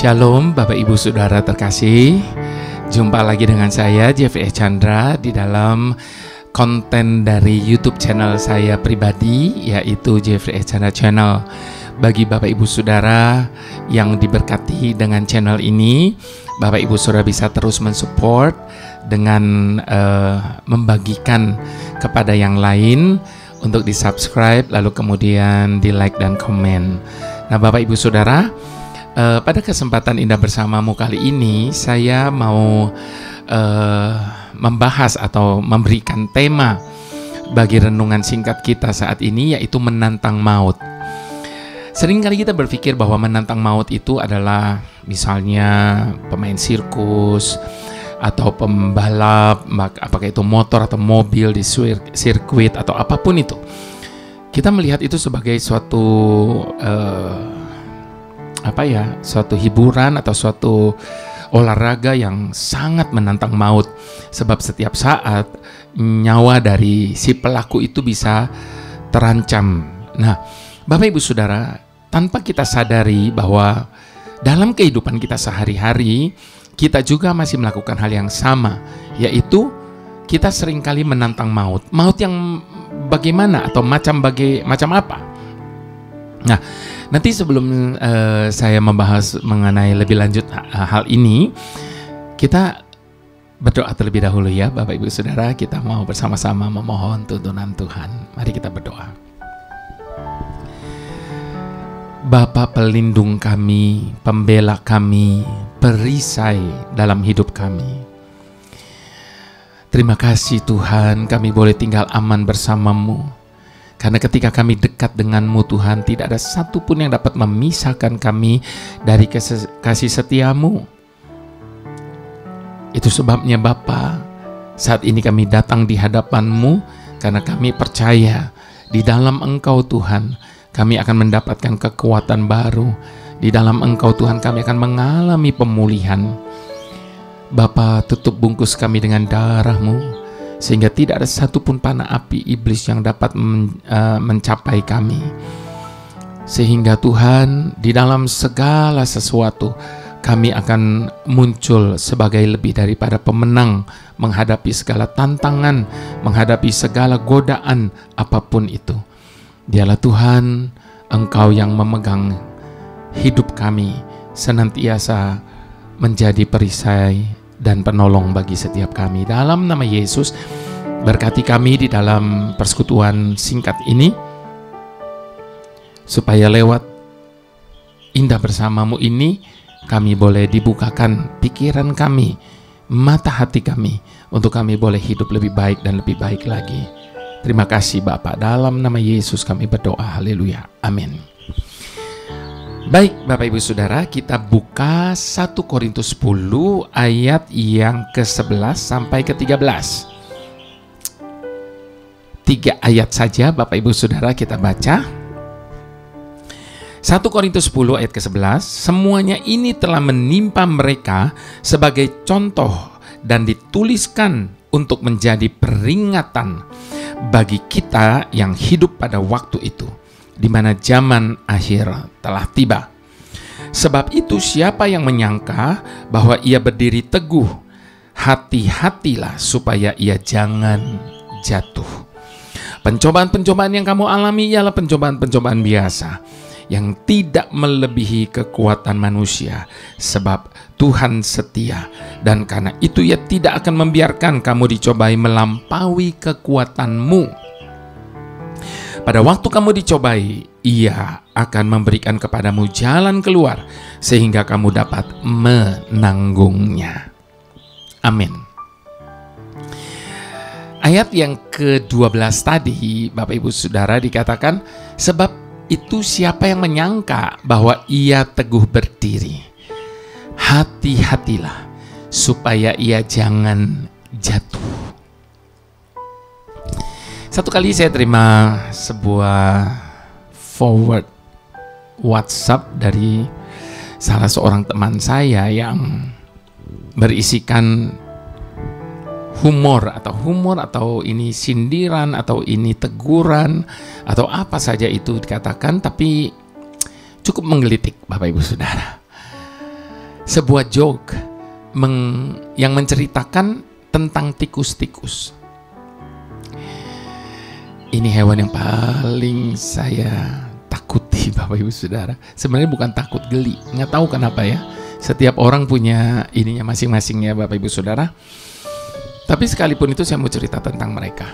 Shalom Bapak Ibu Saudara terkasih. Jumpa lagi dengan saya Jeffrey Chandra di dalam konten dari YouTube channel saya pribadi, yaitu Jeffrey Chandra Channel. Bagi Bapak Ibu Saudara yang diberkati dengan channel ini, Bapak Ibu Saudara bisa terus mensupport dengan membagikan kepada yang lain untuk di-subscribe, lalu kemudian di-like dan komen. Nah, Bapak Ibu Saudara, pada kesempatan indah bersamamu kali ini, saya mau membahas atau memberikan tema bagi renungan singkat kita saat ini, yaitu menantang maut. Seringkali kita berpikir bahwa menantang maut itu adalah misalnya pemain sirkus atau pembalap, apakah itu motor atau mobil di sirkuit atau apapun itu. Kita melihat itu sebagai suatu suatu hiburan atau suatu olahraga yang sangat menantang maut, sebab setiap saat nyawa dari si pelaku itu bisa terancam. Nah, Bapak Ibu Saudara, tanpa kita sadari bahwa dalam kehidupan kita sehari-hari kita juga masih melakukan hal yang sama, yaitu kita seringkali menantang maut. Maut yang bagaimana atau macam apa? Nah, nanti sebelum saya membahas mengenai lebih lanjut hal ini, kita berdoa terlebih dahulu ya Bapak Ibu Saudara. Kita mau bersama-sama memohon tuntunan Tuhan. Mari kita berdoa. Bapa pelindung kami, pembela kami, perisai dalam hidup kami. Terima kasih Tuhan, kami boleh tinggal aman bersama-Mu. Karena ketika kami dekat denganmu Tuhan, tidak ada satupun yang dapat memisahkan kami dari kasih setiamu. Itu sebabnya Bapa, saat ini kami datang di hadapanmu, karena kami percaya di dalam Engkau Tuhan, kami akan mendapatkan kekuatan baru. Di dalam Engkau Tuhan, kami akan mengalami pemulihan. Bapa, tutup bungkus kami dengan darah-Mu, sehingga tidak ada satupun panah api iblis yang dapat mencapai kami. Sehingga Tuhan, di dalam segala sesuatu kami akan muncul sebagai lebih daripada pemenang, menghadapi segala tantangan, menghadapi segala godaan apapun itu. Dialah Tuhan, Engkau yang memegang hidup kami, senantiasa menjadi perisai dan penolong bagi setiap kami. Dalam nama Yesus, berkati kami di dalam persekutuan singkat ini, supaya lewat indah bersamamu ini, kami boleh dibukakan pikiran kami, mata hati kami, untuk kami boleh hidup lebih baik dan lebih baik lagi. Terima kasih Bapa, dalam nama Yesus kami berdoa, haleluya, amin. Baik Bapak Ibu Saudara, kita buka 1 Korintus 10 ayat yang ke-11 sampai ke-13. 3 ayat saja Bapak Ibu Saudara kita baca. 1 Korintus 10 ayat ke-11, semuanya ini telah menimpa mereka sebagai contoh dan dituliskan untuk menjadi peringatan bagi kita yang hidup pada waktu itu, di mana zaman akhir telah tiba. Sebab itu siapa yang menyangka bahwa ia berdiri teguh, hati-hatilah supaya ia jangan jatuh. Pencobaan-pencobaan yang kamu alami ialah pencobaan-pencobaan biasa, yang tidak melebihi kekuatan manusia, sebab Tuhan setia, dan karena itu Ia tidak akan membiarkan kamu dicobai melampaui kekuatanmu. Pada waktu kamu dicobai, Ia akan memberikan kepadamu jalan keluar, sehingga kamu dapat menanggungnya. Amin. Ayat yang ke-12 tadi, Bapak Ibu Saudara, dikatakan, sebab itu siapa yang menyangka bahwa ia teguh berdiri, hati-hatilah supaya ia jangan jatuh. Satu kali saya terima sebuah forward WhatsApp dari salah seorang teman saya yang berisikan humor atau ini sindiran atau ini teguran atau apa saja itu dikatakan, tapi cukup menggelitik Bapak Ibu Saudara. sebuah joke yang menceritakan tentang tikus-tikus. Ini hewan yang paling saya takuti, Bapak Ibu Saudara. Sebenarnya bukan takut, geli. Nggak tahu kenapa ya. Setiap orang punya ininya masing-masing ya, Bapak Ibu Saudara. Tapi sekalipun itu saya mau cerita tentang mereka.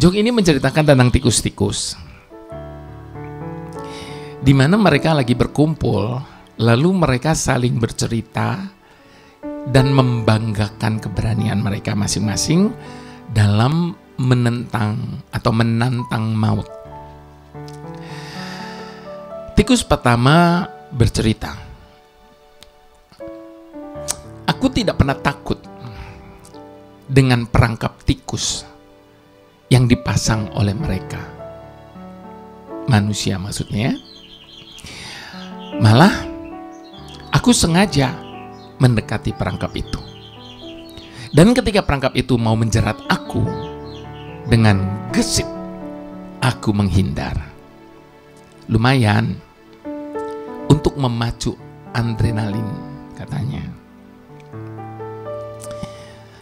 Joke ini menceritakan tentang tikus-tikus, di mana mereka lagi berkumpul, lalu mereka saling bercerita dan membanggakan keberanian mereka masing-masing dalam menentang atau menantang maut. Tikus pertama bercerita, "Aku tidak pernah takut dengan perangkap tikus yang dipasang oleh mereka." Manusia maksudnya. "Malah aku sengaja mendekati perangkap itu. Dan ketika perangkap itu mau menjerat aku, dengan gesit aku menghindar." Lumayan untuk memacu adrenalin, katanya.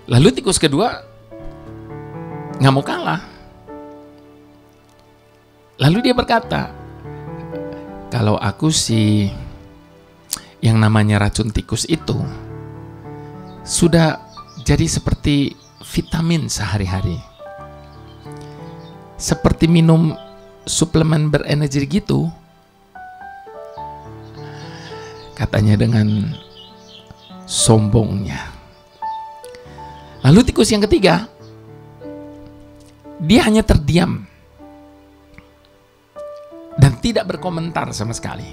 Lalu tikus kedua nggak mau kalah. Lalu dia berkata, "Kalau aku sih, yang namanya racun tikus itu sudah jadi seperti vitamin sehari-hari. Seperti minum suplemen berenergi gitu," katanya dengan sombongnya. Lalu tikus yang ketiga, dia hanya terdiam dan tidak berkomentar sama sekali.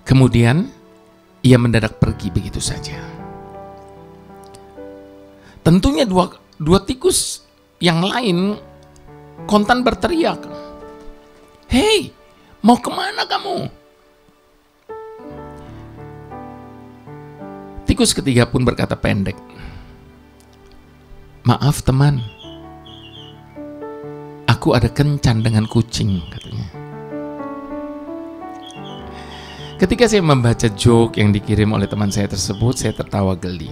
Kemudian ia mendadak pergi begitu saja. Tentunya dua tikus yang lain kontan berteriak, "Hei, mau kemana kamu?" Tikus ketiga pun berkata pendek, "Maaf teman, aku ada kencan dengan kucing," katanya. Ketika saya membaca joke yang dikirim oleh teman saya tersebut, saya tertawa geli.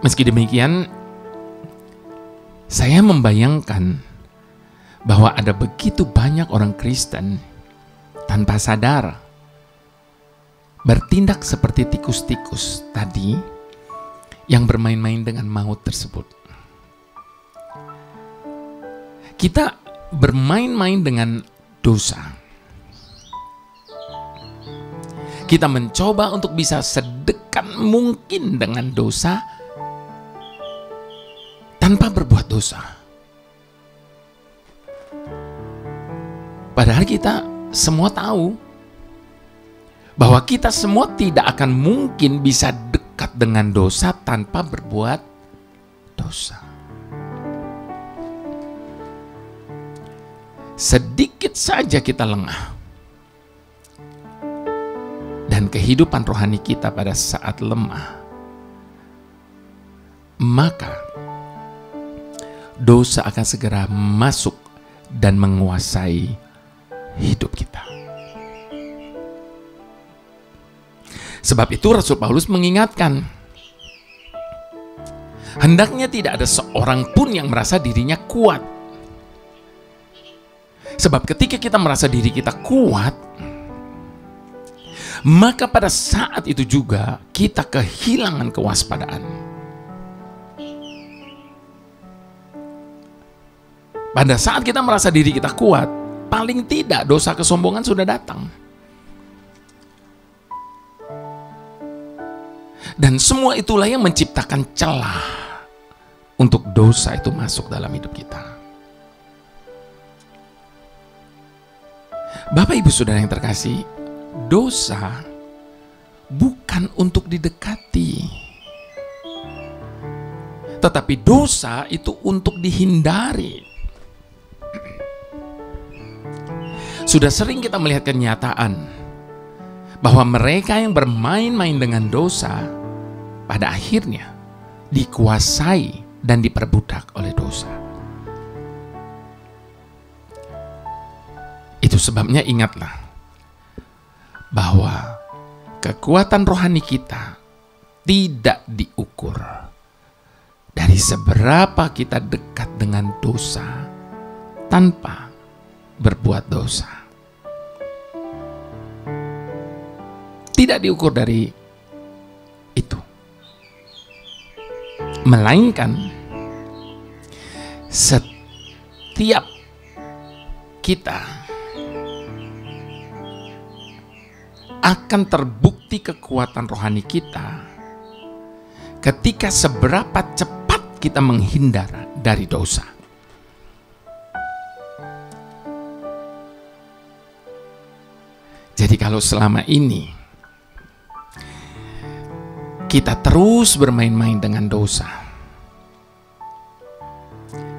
Meski demikian, saya membayangkan bahwa ada begitu banyak orang Kristen tanpa sadar bertindak seperti tikus-tikus tadi yang bermain-main dengan maut tersebut. Kita bermain-main dengan dosa. Kita mencoba untuk bisa sedekat mungkin dengan dosa tanpa berbuat dosa. Padahal kita semua tahu bahwa kita semua tidak akan mungkin bisa dekat dengan dosa tanpa berbuat dosa. Sedikit saja kita lengah, dan kehidupan rohani kita pada saat lemah, maka dosa akan segera masuk dan menguasai hidup kita. Sebab itu Rasul Paulus mengingatkan, hendaknya tidak ada seorang pun yang merasa dirinya kuat. Sebab ketika kita merasa diri kita kuat, maka pada saat itu juga kita kehilangan kewaspadaan. Pada saat kita merasa diri kita kuat, paling tidak dosa kesombongan sudah datang. Dan semua itulah yang menciptakan celah untuk dosa itu masuk dalam hidup kita. Bapak Ibu Saudara yang terkasih, dosa bukan untuk didekati, tetapi dosa itu untuk dihindari. Sudah sering kita melihat kenyataan bahwa mereka yang bermain-main dengan dosa pada akhirnya dikuasai dan diperbudak oleh dosa. Itu Itu sebabnya ingatlah bahwa kekuatan rohani kita tidak diukur dari seberapa kita dekat dengan dosa tanpa berbuat dosa. Tidak diukur dari itu. Melainkan setiap kita akan terbukti kekuatan rohani kita ketika seberapa cepat kita menghindar dari dosa. Jadi kalau selama ini kita terus bermain-main dengan dosa,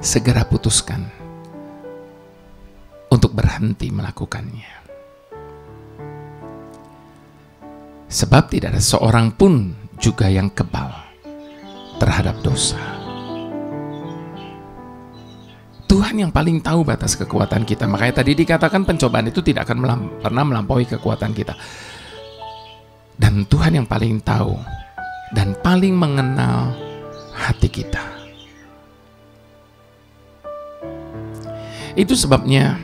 segera putuskan untuk berhenti melakukannya. Sebab tidak ada seorang pun juga yang kebal terhadap dosa. Tuhan yang paling tahu batas kekuatan kita. Makanya tadi dikatakan pencobaan itu tidak akan pernah melampaui kekuatan kita. Dan Tuhan yang paling tahu dan paling mengenal hati kita. Itu sebabnya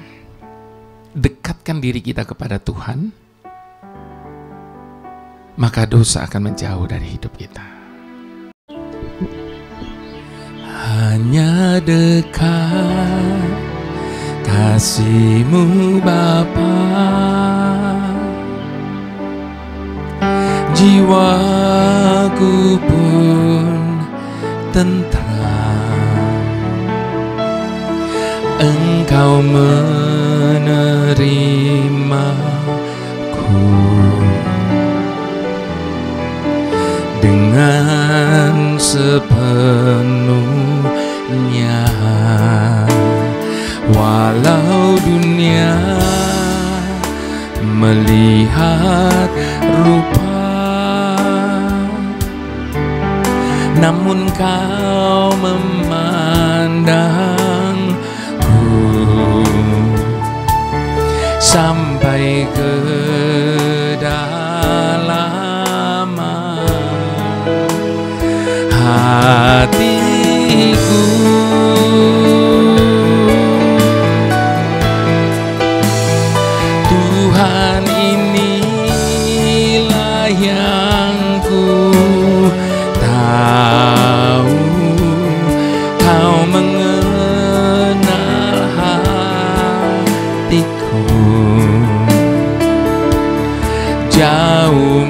dekatkan diri kita kepada Tuhan, maka dosa akan menjauh dari hidup kita. Hanya dekat kasih-Mu Bapa, jiwaku pun tentram. Engkau menerimaku dengan sepenuhnya, walau dunia melihat rupa, namun Kau memandangku sampai ke hatiku. Tuhan, inilah yang ku tahu, Kau mengenal hatiku jauh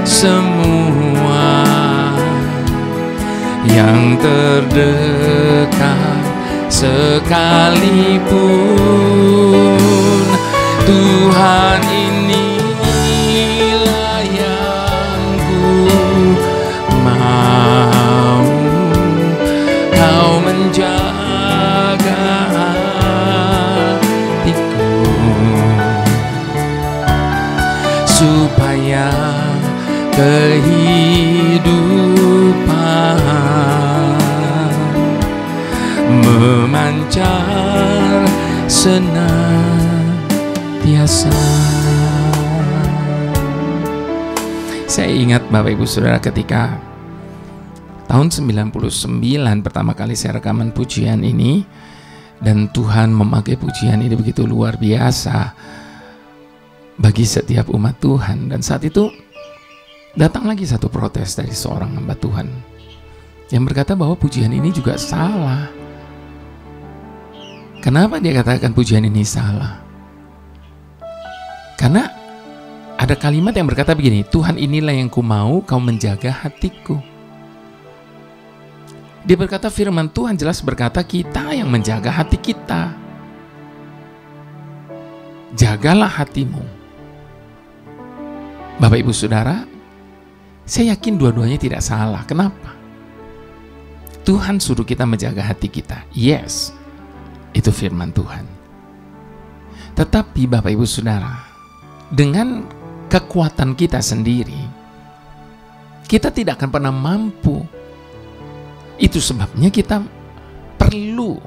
semua yang terdekat sekalipun. Tuhan, inilah yang ku mau, Kau menjaga hatiku supaya kehidupan memancar senantiasa. Saya ingat Bapak Ibu Saudara, ketika tahun 99 pertama kali saya rekaman pujian ini, dan Tuhan memakai pujian ini begitu luar biasa bagi setiap umat Tuhan. Dan saat itu datang lagi satu protes dari seorang hamba Tuhan yang berkata bahwa pujian ini juga salah. Kenapa dia katakan pujian ini salah? Karena ada kalimat yang berkata begini, Tuhan, inilah yang ku mau, Kau menjaga hatiku. Dia berkata, firman Tuhan jelas berkata kita yang menjaga hati kita. Jagalah hatimu. Bapak Ibu Saudara, saya yakin dua-duanya tidak salah. Kenapa? Tuhan suruh kita menjaga hati kita. Yes, itu firman Tuhan. Tetapi Bapak Ibu Saudara, dengan kekuatan kita sendiri, kita tidak akan pernah mampu. Itu sebabnya kita perlu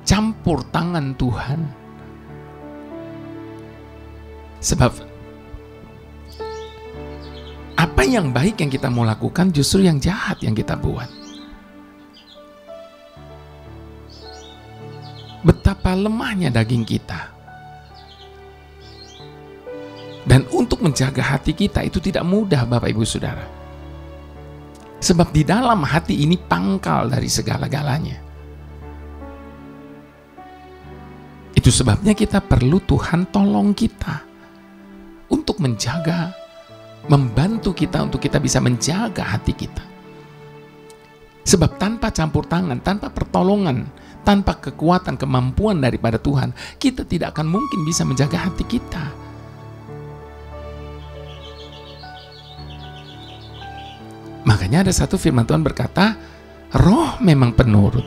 campur tangan Tuhan. Sebab apa yang baik yang kita mau lakukan justru yang jahat yang kita buat. Betapa lemahnya daging kita. Dan untuk menjaga hati kita itu tidak mudah, Bapak Ibu Saudara. Sebab di dalam hati ini pangkal dari segala-galanya. Itu sebabnya kita perlu Tuhan tolong kita untuk menjaga, membantu kita untuk kita bisa menjaga hati kita. Sebab tanpa campur tangan, tanpa pertolongan, tanpa kekuatan, kemampuan daripada Tuhan, kita tidak akan mungkin bisa menjaga hati kita. Makanya ada satu firman Tuhan berkata, roh memang penurut,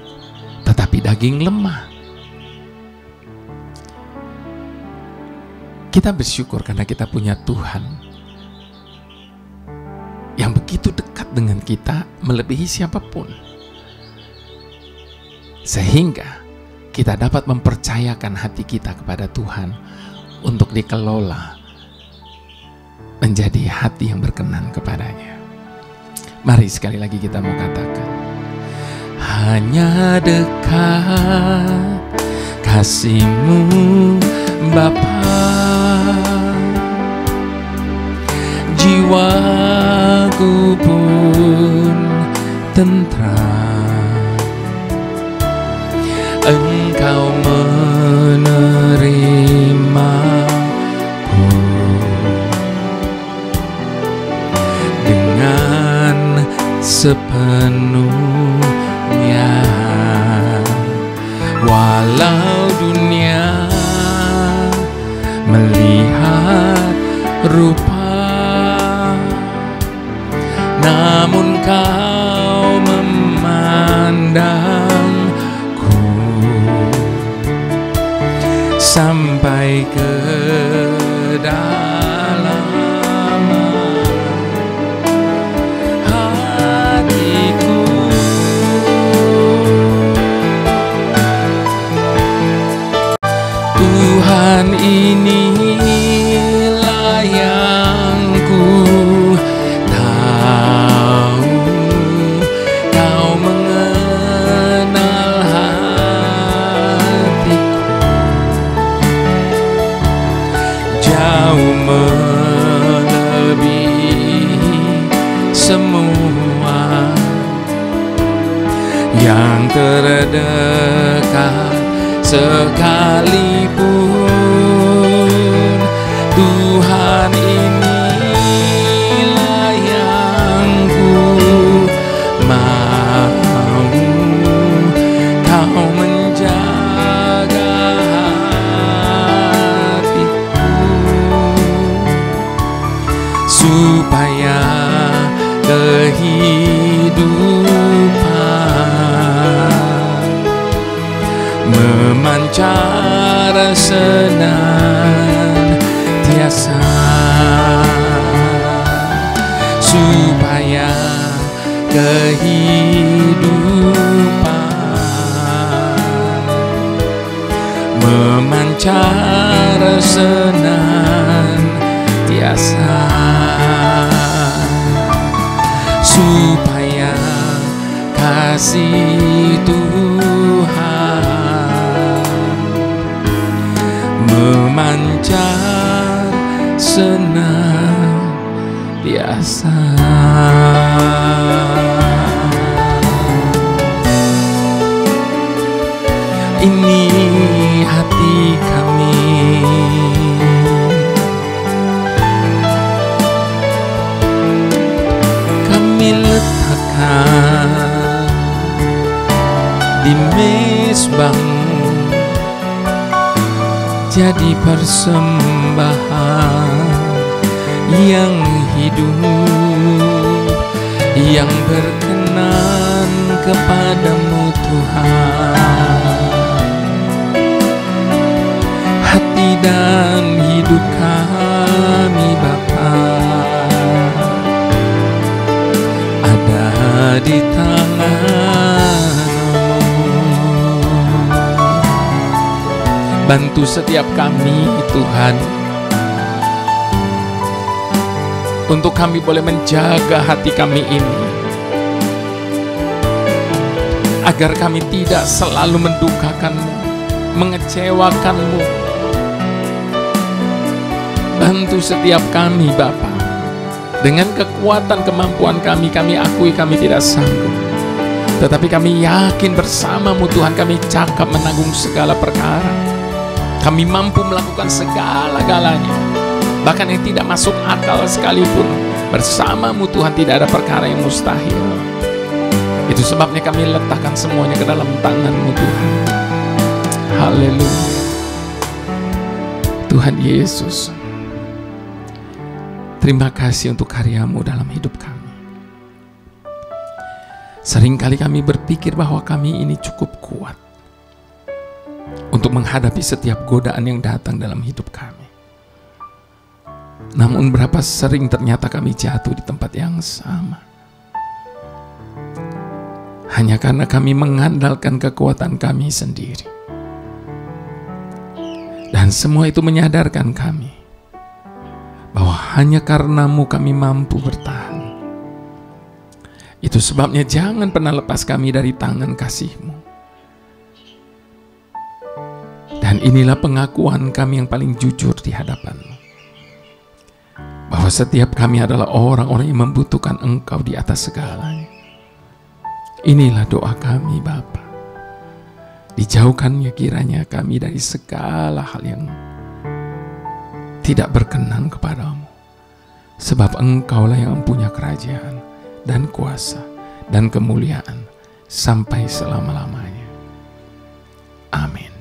tetapi daging lemah. Kita bersyukur karena kita punya Tuhan yang begitu dekat dengan kita, melebihi siapapun. Sehingga kita dapat mempercayakan hati kita kepada Tuhan untuk dikelola menjadi hati yang berkenan kepadanya. Mari sekali lagi kita mau katakan, hanya dekat kasih-Mu Bapa, jiwaku pun tentram. Engkau menerimaku dengan sepenuhnya, walau dunia melihat rupa, namun Kau memandangku sampai ke dalam hatiku. Tuhan, inilah yang ku tahu, Kau mengenal hatiku jauh melebihi semua yang terdekat sekalipun. Tuhan, inilah yang ku mau, Kau menjaga hatiku supaya kehidupan memancar senantiasa, supaya kehidupan memancar senantiasa, supaya kasih Tuhan memancar senantiasa. Ini hati kami, kami letakkan di mezbah-Mu, jadi persembahan yang hidup, yang berkenan kepada-Mu Tuhan. Hati dan hidup kami Bapa ada di tangan-Mu. Bantu setiap kami Tuhan, untuk kami boleh menjaga hati kami ini, agar kami tidak selalu mendukakan-Mu, mengecewakan-Mu. Bantu setiap kami Bapa. Dengan kekuatan kemampuan kami akui kami tidak sanggup. Tetapi kami yakin bersama-Mu Tuhan, kami cakap menanggung segala perkara. Kami mampu melakukan segala-galanya, bahkan yang tidak masuk akal sekalipun. Bersama-Mu Tuhan tidak ada perkara yang mustahil. Itu sebabnya kami letakkan semuanya ke dalam tangan-Mu Tuhan. Haleluya. Tuhan Yesus, terima kasih untuk karya-Mu dalam hidup kami. Seringkali kami berpikir bahwa kami ini cukup kuat untuk menghadapi setiap godaan yang datang dalam hidup kami. Namun berapa sering ternyata kami jatuh di tempat yang sama, hanya karena kami mengandalkan kekuatan kami sendiri. Dan semua itu menyadarkan kami bahwa hanya karena-Mu kami mampu bertahan. Itu sebabnya jangan pernah lepas kami dari tangan kasih-Mu. Dan inilah pengakuan kami yang paling jujur di hadapan-Mu, bahwa setiap kami adalah orang-orang yang membutuhkan Engkau di atas segalanya. Inilah doa kami Bapa. Dijauhkannya kiranya kami dari segala hal yang tidak berkenan kepadamu, sebab Engkaulah yang mempunyai kerajaan dan kuasa dan kemuliaan sampai selama-lamanya. Amin.